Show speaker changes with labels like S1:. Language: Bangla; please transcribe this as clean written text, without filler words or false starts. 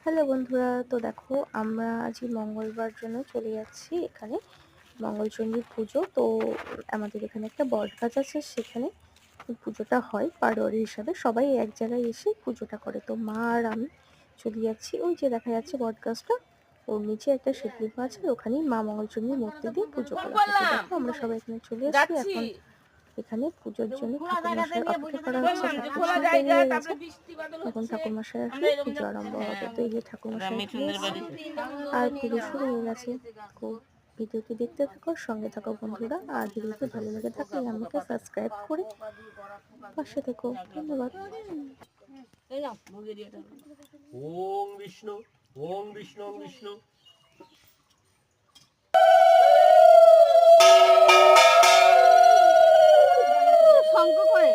S1: হ্যালো বন্ধুরা, তো দেখো আমরা আজই মঙ্গলবার জন্য চলে যাচ্ছি এখানে মঙ্গলচণ্ডীর পুজো। তো আমাদের এখানে একটা বট গাছ আছে, সেখানে পুজোটা হয় পাড়োয়ারি হিসাবে, সবাই এক জায়গায় এসে পুজোটা করে। তো মা আর আমি চলে যাচ্ছি, ওই যে দেখা যাচ্ছে বট গাছটা, ওর নিচে একটা শিবলিঙ্গ আছে, ওখানেই মা মঙ্গলচণ্ডীর মূর্তি দিয়ে পুজো করা হয়। তো দেখো আমরা সবাই এখানে চলে এসেছি এখন। এখানে পুজোর জন্য ঠাকুরমশাই অপেক্ষা করা হচ্ছে, সবকিছু রেডি হয়ে গেছে। এখন ঠাকুরমশাই আসলে পুজো আরম্ভ হবে। তো এই যে ঠাকুরমশাই চলে এসেছে আর পুজো শুরু হয়ে গেছে। তো ভিডিওটি দেখতে থাকো, সঙ্গে থাকো বন্ধুরা। আর ভিডিওটি ভালো লেগে থাকলে আমাকে সাবস্ক্রাইব করে পাশে থেকো। ধন্যবাদ।
S2: ওম বিষ্ণু, ওম বিষ্ণু, ওম বিষ্ণু। শঙ্খ করে